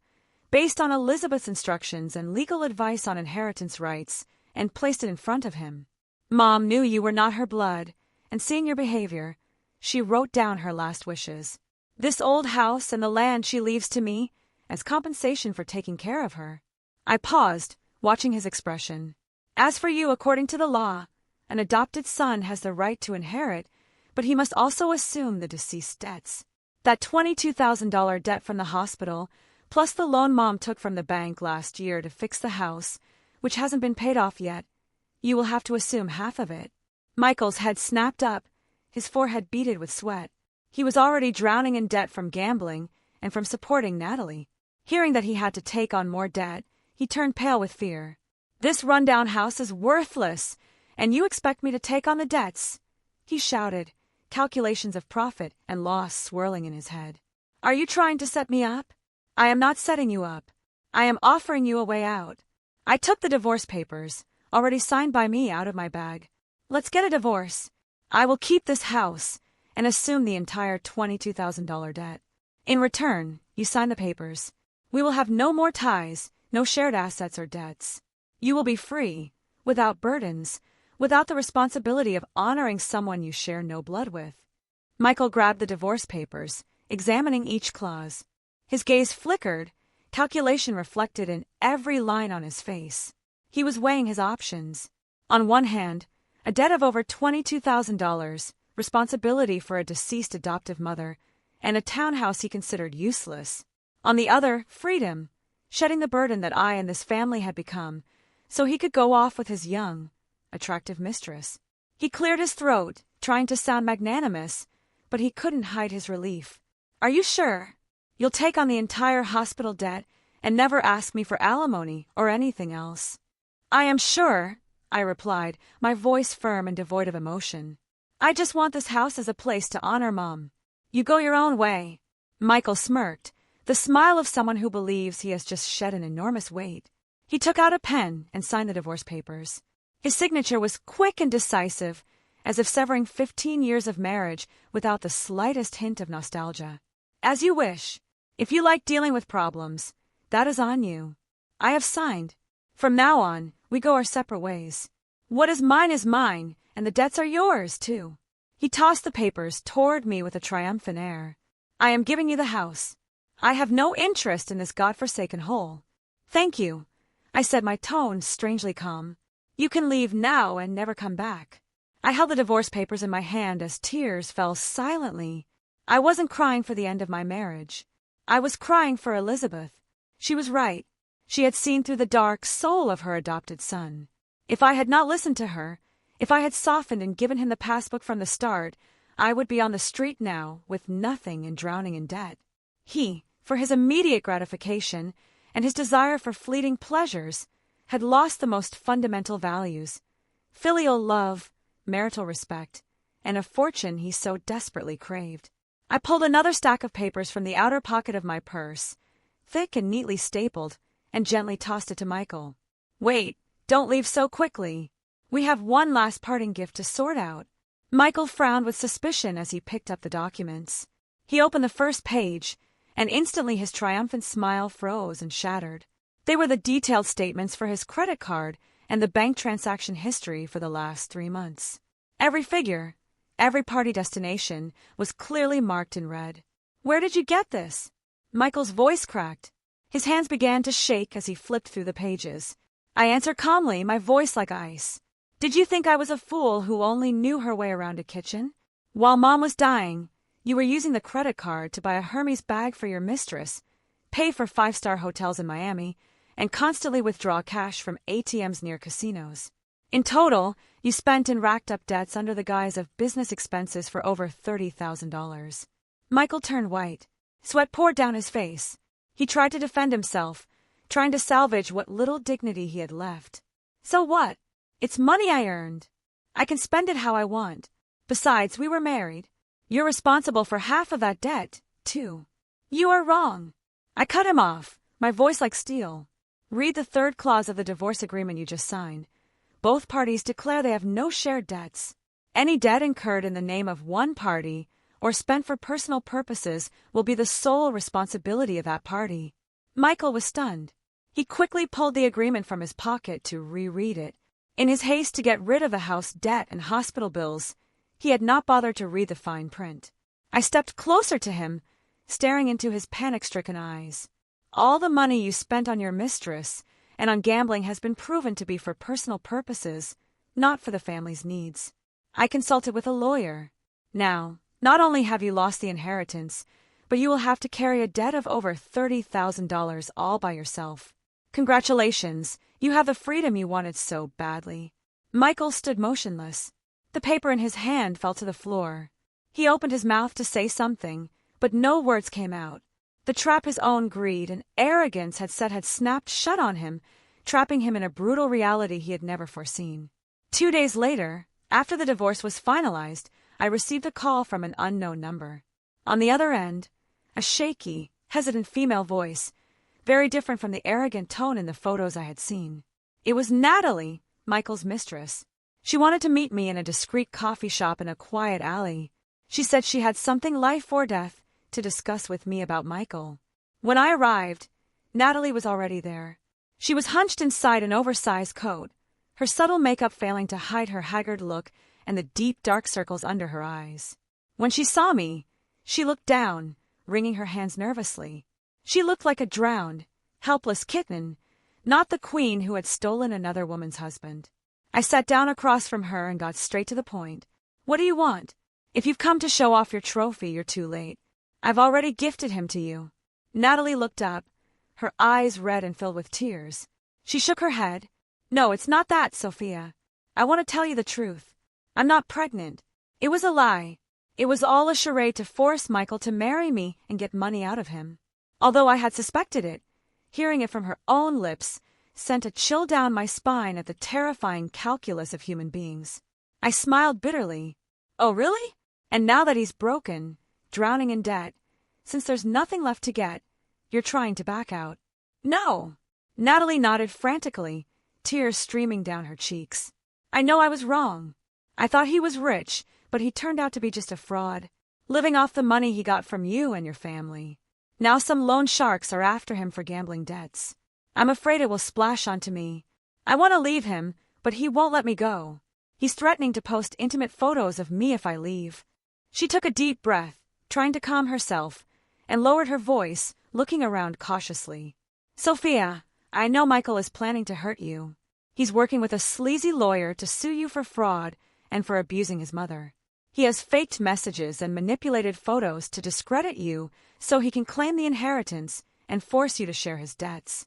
based on Elizabeth's instructions and legal advice on inheritance rights, and placed it in front of him. Mom knew you were not her blood, and seeing your behavior, she wrote down her last wishes. This old house and the land she leaves to me, as compensation for taking care of her. I paused, watching his expression. As for you, according to the law, an adopted son has the right to inherit, but he must also assume the deceased's debts. That $22,000 debt from the hospital, plus the loan Mom took from the bank last year to fix the house, which hasn't been paid off yet, you will have to assume half of it. Michael's head snapped up, his forehead beaded with sweat. He was already drowning in debt from gambling and from supporting Natalie. Hearing that he had to take on more debt, he turned pale with fear. This rundown house is worthless, and you expect me to take on the debts? He shouted, calculations of profit and loss swirling in his head. Are you trying to set me up? I am not setting you up. I am offering you a way out. I took the divorce papers, already signed by me, out of my bag. Let's get a divorce. I will keep this house and assume the entire $22,000 debt. In return, you sign the papers. We will have no more ties, no shared assets or debts. You will be free, without burdens, without the responsibility of honoring someone you share no blood with. Michael grabbed the divorce papers, examining each clause. His gaze flickered, calculation reflected in every line on his face. He was weighing his options. On one hand, a debt of over $22,000, responsibility for a deceased adoptive mother, and a townhouse he considered useless. On the other, freedom, shedding the burden that I and this family had become, so he could go off with his young, attractive mistress. He cleared his throat, trying to sound magnanimous, but he couldn't hide his relief. Are you sure? You'll take on the entire hospital debt and never ask me for alimony or anything else? I am sure, I replied, my voice firm and devoid of emotion. I just want this house as a place to honor Mom. You go your own way. Michael smirked, the smile of someone who believes he has just shed an enormous weight. He took out a pen and signed the divorce papers. His signature was quick and decisive, as if severing 15 years of marriage without the slightest hint of nostalgia. As you wish. If you like dealing with problems, That is on you. I have signed. From now on, we go our separate ways. What is mine, and the debts are yours, too." He tossed the papers toward me with a triumphant air. "I am giving you the house. I have no interest in this godforsaken hole." "Thank you," I said, my tone strangely calm. "You can leave now and never come back." I held the divorce papers in my hand as tears fell silently. I wasn't crying for the end of my marriage. I was crying for Elizabeth. She was right. She had seen through the dark soul of her adopted son. If I had not listened to her, if I had softened and given him the passbook from the start, I would be on the street now with nothing and drowning in debt. He, for his immediate gratification and his desire for fleeting pleasures, had lost the most fundamental values: filial love, marital respect, and a fortune he so desperately craved. I pulled another stack of papers from the outer pocket of my purse, thick and neatly stapled, and gently tossed it to Michael. "Wait, don't leave so quickly. We have one last parting gift to sort out." Michael frowned with suspicion as he picked up the documents. He opened the first page, and instantly his triumphant smile froze and shattered. They were the detailed statements for his credit card and the bank transaction history for the last 3 months. Every figure, every party destination, was clearly marked in red. "Where did you get this?" Michael's voice cracked. His hands began to shake as he flipped through the pages. I answered calmly, my voice like ice. "Did you think I was a fool who only knew her way around a kitchen? While Mom was dying, you were using the credit card to buy a Hermes bag for your mistress, pay for 5-star hotels in Miami, and constantly withdraw cash from ATMs near casinos. In total, you spent and racked up debts under the guise of business expenses for over $30,000. Michael turned white. Sweat poured down his face. He tried to defend himself, trying to salvage what little dignity he had left. "So what? It's money I earned. I can spend it how I want. Besides, we were married. You're responsible for half of that debt, too." "You are wrong." I cut him off, my voice like steel. "Read the 3rd clause of the divorce agreement you just signed. Both parties declare they have no shared debts. Any debt incurred in the name of one party or spent for personal purposes will be the sole responsibility of that party." Michael was stunned. He quickly pulled the agreement from his pocket to reread it. In his haste to get rid of the house debt and hospital bills, he had not bothered to read the fine print. I stepped closer to him, staring into his panic-stricken eyes. "All the money you spent on your mistress and on gambling has been proven to be for personal purposes, not for the family's needs. I consulted with a lawyer. Now, not only have you lost the inheritance, but you will have to carry a debt of over $30,000 all by yourself. Congratulations, you have the freedom you wanted so badly." Michael stood motionless. The paper in his hand fell to the floor. He opened his mouth to say something, but no words came out. The trap his own greed and arrogance had set had snapped shut on him, trapping him in a brutal reality he had never foreseen. 2 days later, after the divorce was finalized, I received a call from an unknown number. On the other end, a shaky, hesitant female voice, very different from the arrogant tone in the photos I had seen. It was Natalie, Michael's mistress. She wanted to meet me in a discreet coffee shop in a quiet alley. She said she had something life or death to discuss with me about Michael. When I arrived, Natalie was already there. She was hunched inside an oversized coat, her subtle makeup failing to hide her haggard look and the deep dark circles under her eyes. When she saw me, she looked down, wringing her hands nervously. She looked like a drowned, helpless kitten, not the queen who had stolen another woman's husband. I sat down across from her and got straight to the point. "What do you want? If you've come to show off your trophy, you're too late. I've already gifted him to you." Natalie looked up, her eyes red and filled with tears. She shook her head. "No, it's not that, Sophia. I want to tell you the truth. I'm not pregnant. It was a lie. It was all a charade to force Michael to marry me and get money out of him." Although I had suspected it, hearing it from her own lips sent a chill down my spine at the terrifying calculus of human beings. I smiled bitterly. "Oh, really? And now that he's broken, drowning in debt, since there's nothing left to get, you're trying to back out?" "No." Natalie nodded frantically, tears streaming down her cheeks. "I know I was wrong. I thought he was rich, but he turned out to be just a fraud, living off the money he got from you and your family. Now some loan sharks are after him for gambling debts. I'm afraid it will splash onto me. I want to leave him, but he won't let me go. He's threatening to post intimate photos of me if I leave. She took a deep breath, trying to calm herself, and lowered her voice, looking around cautiously. Sophia, I know Michael is planning to hurt you. He's working with a sleazy lawyer to sue you for fraud and for abusing his mother. He has faked messages and manipulated photos to discredit you so he can claim the inheritance and force you to share his debts.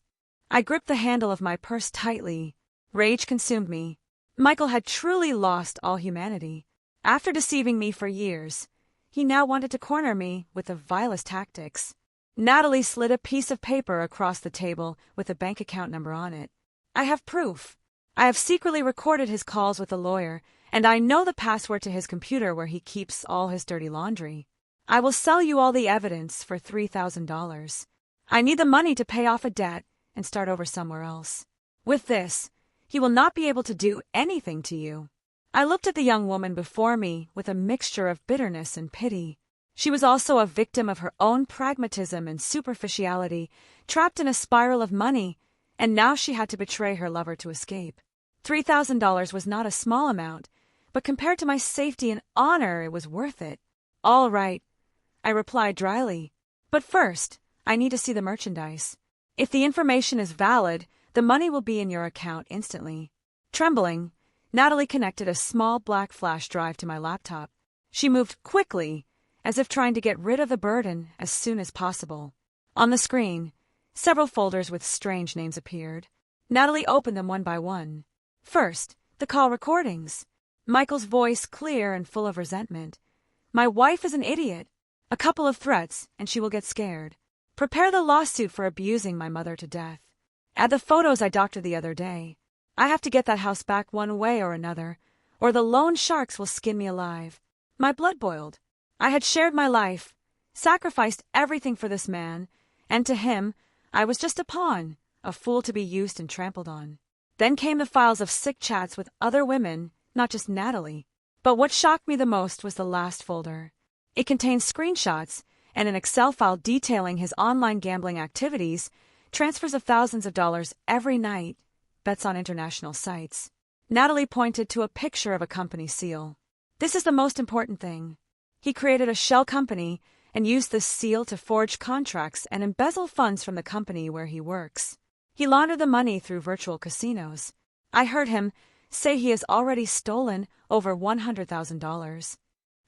I gripped the handle of my purse tightly. Rage consumed me. Michael had truly lost all humanity. After deceiving me for years, he now wanted to corner me with the vilest tactics. Natalie slid a piece of paper across the table with a bank account number on it. I have proof. I have secretly recorded his calls with the lawyer, and I know the password to his computer where he keeps all his dirty laundry. I will sell you all the evidence for $3,000. I need the money to pay off a debt and start over somewhere else. With this, he will not be able to do anything to you. I looked at the young woman before me with a mixture of bitterness and pity. She was also a victim of her own pragmatism and superficiality, trapped in a spiral of money, and now she had to betray her lover to escape. $3,000 was not a small amount, but compared to my safety and honor, it was worth it. All right, I replied dryly. But first, I need to see the merchandise. If the information is valid, the money will be in your account instantly. Trembling, Natalie connected a small black flash drive to my laptop. She moved quickly, as if trying to get rid of the burden as soon as possible. On the screen, several folders with strange names appeared. Natalie opened them one by one. First, the call recordings. Michael's voice clear and full of resentment. My wife is an idiot. A couple of threats, and she will get scared. Prepare the lawsuit for abusing my mother to death. Add the photos I doctored the other day. I have to get that house back one way or another, or the loan sharks will skin me alive. My blood boiled. I had shared my life, sacrificed everything for this man, and to him, I was just a pawn, a fool to be used and trampled on. Then came the files of sick chats with other women, not just Natalie. But what shocked me the most was the last folder. It contained screenshots and an Excel file detailing his online gambling activities, transfers of thousands of dollars every night, bets on international sites. Natalie pointed to a picture of a company seal. This is the most important thing. He created a shell company and used this seal to forge contracts and embezzle funds from the company where he works. He laundered the money through virtual casinos. I heard him say he has already stolen over $100,000.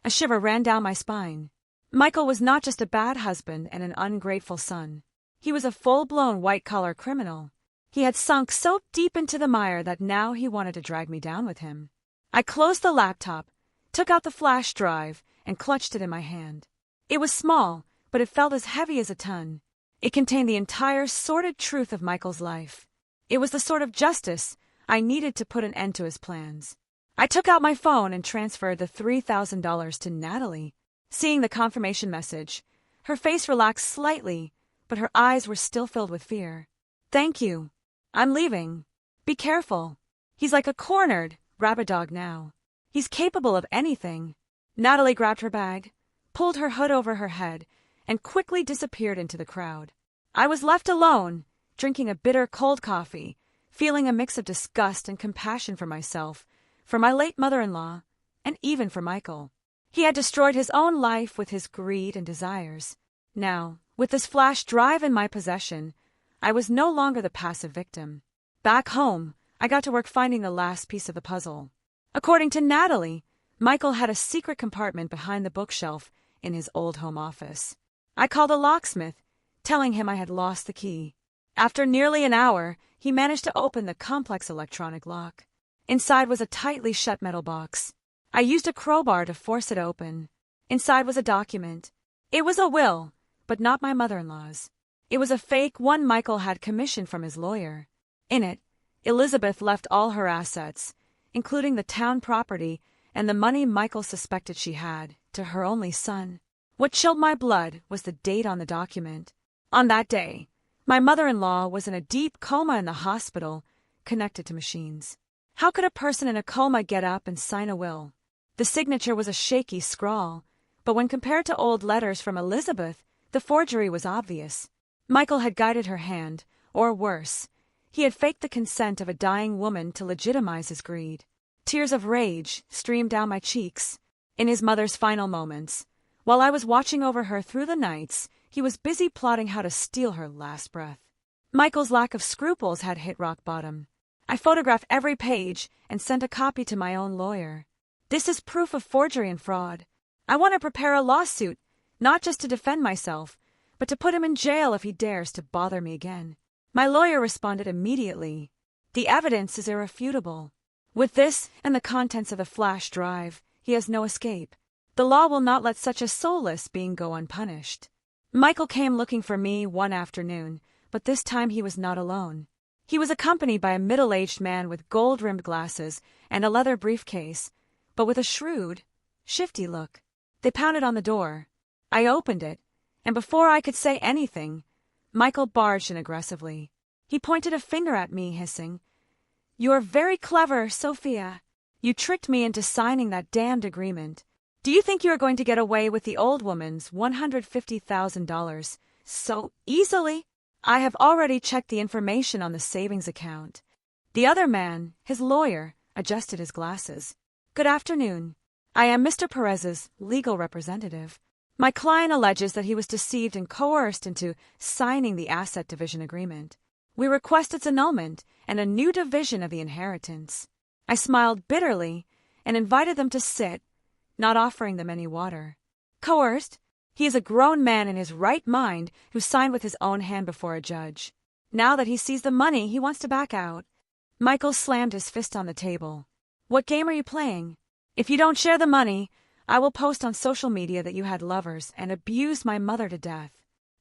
A shiver ran down my spine. Michael was not just a bad husband and an ungrateful son. He was a full-blown white-collar criminal. He had sunk so deep into the mire that now he wanted to drag me down with him. I closed the laptop, took out the flash drive, and clutched it in my hand. It was small, but it felt as heavy as a ton. It contained the entire sordid truth of Michael's life. It was the sort of justice I needed to put an end to his plans. I took out my phone and transferred the $3,000 to Natalie. Seeing the confirmation message, her face relaxed slightly, but her eyes were still filled with fear. Thank you. I'm leaving. Be careful. He's like a cornered rabid dog now. He's capable of anything. Natalie grabbed her bag, pulled her hood over her head, and quickly disappeared into the crowd. I was left alone, drinking a bitter cold coffee, feeling a mix of disgust and compassion for myself, for my late mother-in-law, and even for Michael. He had destroyed his own life with his greed and desires. Now, with this flash drive in my possession, I was no longer the passive victim. Back home, I got to work finding the last piece of the puzzle. According to Natalie, Michael had a secret compartment behind the bookshelf in his old home office. I called a locksmith, telling him I had lost the key. After nearly an hour, he managed to open the complex electronic lock. Inside was a tightly shut metal box. I used a crowbar to force it open. Inside was a document. It was a will, but not my mother-in-law's. It was a fake one Michael had commissioned from his lawyer. In it, Elizabeth left all her assets, including the town property and the money Michael suspected she had, to her only son. What chilled my blood was the date on the document. On that day, my mother-in-law was in a deep coma in the hospital, connected to machines. How could a person in a coma get up and sign a will? The signature was a shaky scrawl, but when compared to old letters from Elizabeth, The forgery was obvious. Michael had guided her hand, or worse, he had faked the consent of a dying woman to legitimize his greed. Tears of rage streamed down my cheeks. In his mother's final moments, while I was watching over her through the nights, he was busy plotting how to steal her last breath. Michael's lack of scruples had hit rock bottom. I photographed every page and sent a copy to my own lawyer. This is proof of forgery and fraud. I want to prepare a lawsuit, not just to defend myself, but to put him in jail if he dares to bother me again. My lawyer responded immediately. The evidence is irrefutable. With this and the contents of the flash drive, he has no escape. The law will not let such a soulless being go unpunished. Michael came looking for me one afternoon, but this time he was not alone. He was accompanied by a middle-aged man with gold-rimmed glasses and a leather briefcase, but with a shrewd, shifty look. They pounded on the door. I opened it, and before I could say anything, Michael barged in aggressively. He pointed a finger at me, hissing, "You are very clever, Sophia. You tricked me into signing that damned agreement. Do you think you are going to get away with the old woman's $150,000 so easily? I have already checked the information on the savings account." The other man, his lawyer, adjusted his glasses. "Good afternoon. I am Mr. Perez's legal representative. My client alleges that he was deceived and coerced into signing the asset division agreement. We request its annulment and a new division of the inheritance." I smiled bitterly and invited them to sit, not offering them any water. Coerced? He is a grown man in his right mind who signed with his own hand before a judge. Now that he sees the money, he wants to back out. Michael slammed his fist on the table. "What game are you playing? If you don't share the money, I will post on social media that you had lovers and abused my mother to death.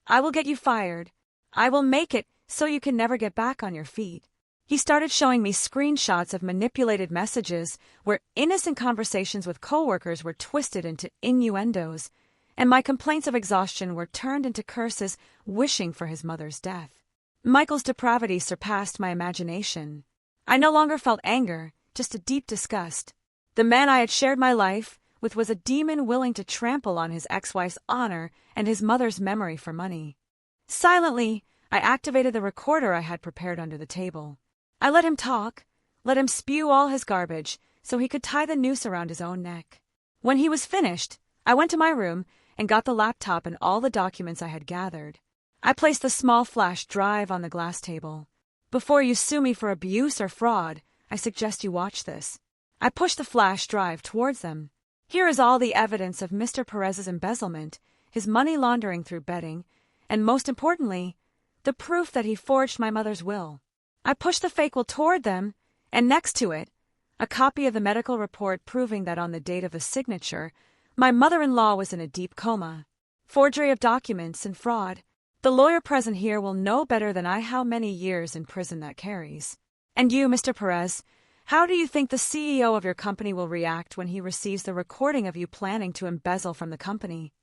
I will get you fired. I will make it so you can never get back on your feet." He started showing me screenshots of manipulated messages where innocent conversations with coworkers were twisted into innuendos, and my complaints of exhaustion were turned into curses wishing for his mother's death. Michael's depravity surpassed my imagination. I no longer felt anger, just a deep disgust. The man I had shared my life with was a demon willing to trample on his ex-wife's honor and his mother's memory for money. Silently, I activated the recorder I had prepared under the table. I let him talk, let him spew all his garbage, so he could tie the noose around his own neck. When he was finished, I went to my room and got the laptop and all the documents I had gathered. I placed the small flash drive on the glass table. "Before you sue me for abuse or fraud, I suggest you watch this." I pushed the flash drive towards them. "Here is all the evidence of Mr. Perez's embezzlement, his money laundering through betting, and most importantly, the proof that he forged my mother's will." I pushed the fake will toward them, and next to it, a copy of the medical report proving that on the date of the signature, my mother-in-law was in a deep coma. Forgery of documents and fraud. The lawyer present here will know better than I how many years in prison that carries. And you, Mr. Perez, how do you think the CEO of your company will react when he receives the recording of you planning to embezzle from the company?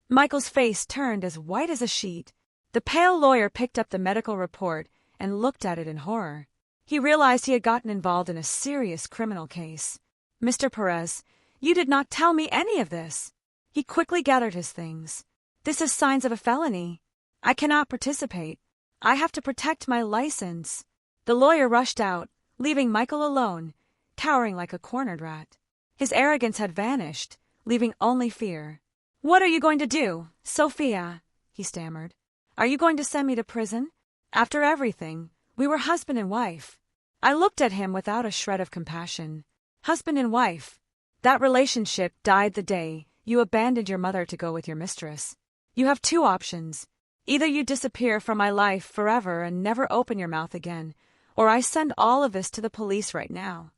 Michael's face turned as white as a sheet. The pale lawyer picked up the medical report and looked at it in horror. He realized he had gotten involved in a serious criminal case. "Mr. Perez, you did not tell me any of this." He quickly gathered his things. "This is signs of a felony. I cannot participate. I have to protect my license." The lawyer rushed out, leaving Michael alone, cowering like a cornered rat. His arrogance had vanished, leaving only fear. "What are you going to do, Sophia?" he stammered. "Are you going to send me to prison? After everything, we were husband and wife." I looked at him without a shred of compassion. Husband and wife. That relationship died the day you abandoned your mother to go with your mistress. You have two options. Either you disappear from my life forever and never open your mouth again, or I send all of this to the police right now.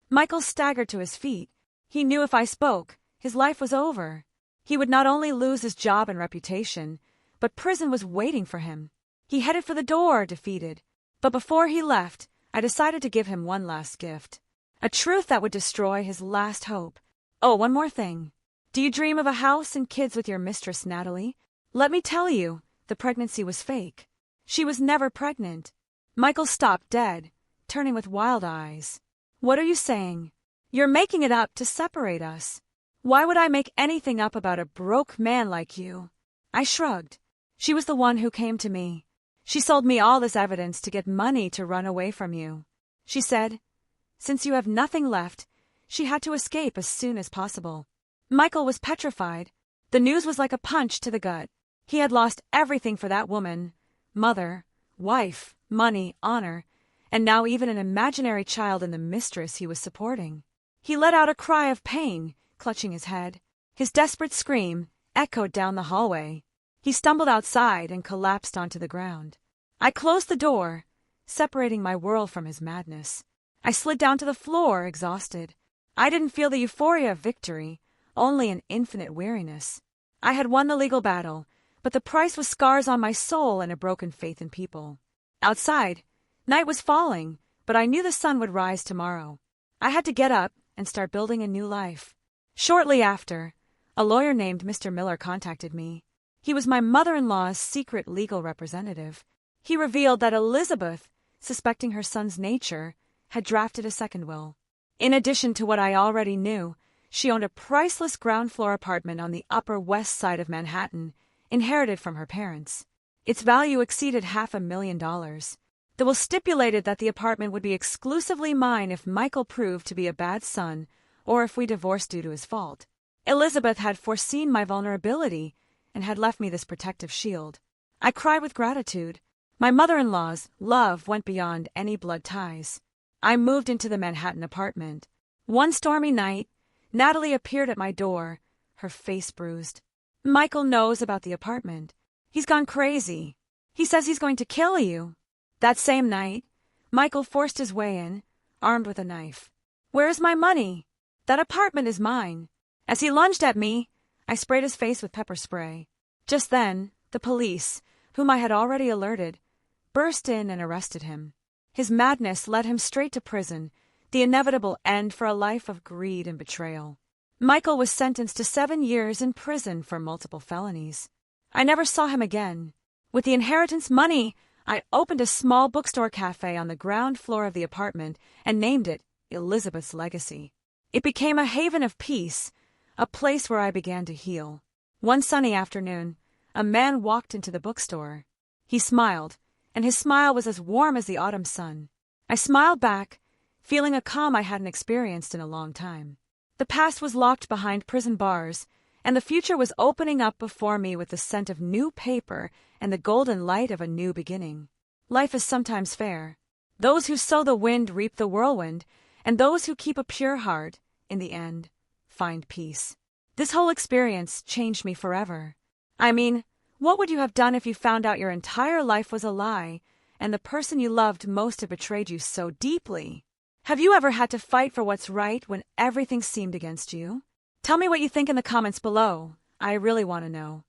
Michael staggered to his feet. He knew if I spoke, his life was over. He would not only lose his job and reputation, but prison was waiting for him. He headed for the door, defeated. But before he left, I decided to give him one last gift. A truth that would destroy his last hope. Oh, one more thing. Do you dream of a house and kids with your mistress, Natalie? Let me tell you, the pregnancy was fake. She was never pregnant. Michael stopped dead, turning with wild eyes. "What are you saying? You're making it up to separate us. Why would I make anything up about a broke man like you?" I shrugged. She was the one who came to me. She sold me all this evidence to get money to run away from you. She said, since you have nothing left, she had to escape as soon as possible. Michael was petrified. The news was like a punch to the gut. He had lost everything for that woman, mother, wife, money, honor, and now even an imaginary child in the mistress he was supporting. He let out a cry of pain, clutching his head. His desperate scream echoed down the hallway. He stumbled outside and collapsed onto the ground. I closed the door, separating my world from his madness. I slid down to the floor, exhausted. I didn't feel the euphoria of victory, only an infinite weariness. I had won the legal battle, but the price was scars on my soul and a broken faith in people. Outside, night was falling, but I knew the sun would rise tomorrow. I had to get up and start building a new life. Shortly after, a lawyer named Mr. Miller contacted me. He was my mother-in-law's secret legal representative. He revealed that Elizabeth, suspecting her son's nature, had drafted a second will. In addition to what I already knew, she owned a priceless ground-floor apartment on the Upper West Side of Manhattan, inherited from her parents. Its value exceeded $500,000. The will stipulated that the apartment would be exclusively mine if Michael proved to be a bad son or if we divorced due to his fault. Elizabeth had foreseen my vulnerability and had left me this protective shield. I cried with gratitude. My mother-in-law's love went beyond any blood ties. I moved into the Manhattan apartment. One stormy night, Natalie appeared at my door, her face bruised. Michael knows about the apartment. He's gone crazy. He says he's going to kill you. That same night, Michael forced his way in, armed with a knife. Where's my money? That apartment is mine. As he lunged at me, I sprayed his face with pepper spray. Just then, the police, whom I had already alerted, burst in and arrested him. His madness led him straight to prison, the inevitable end for a life of greed and betrayal. Michael was sentenced to 7 years in prison for multiple felonies. I never saw him again. With the inheritance money, I opened a small bookstore cafe on the ground floor of the apartment and named it Elizabeth's Legacy. It became a haven of peace, a place where I began to heal. One sunny afternoon, a man walked into the bookstore. He smiled, and his smile was as warm as the autumn sun. I smiled back, feeling a calm I hadn't experienced in a long time. The past was locked behind prison bars, and the future was opening up before me with the scent of new paper and the golden light of a new beginning. Life is sometimes fair. Those who sow the wind reap the whirlwind, and those who keep a pure heart, in the end, find peace. This whole experience changed me forever. I mean, what would you have done if you found out your entire life was a lie, and the person you loved most had betrayed you so deeply? Have you ever had to fight for what's right when everything seemed against you? Tell me what you think in the comments below. I really want to know.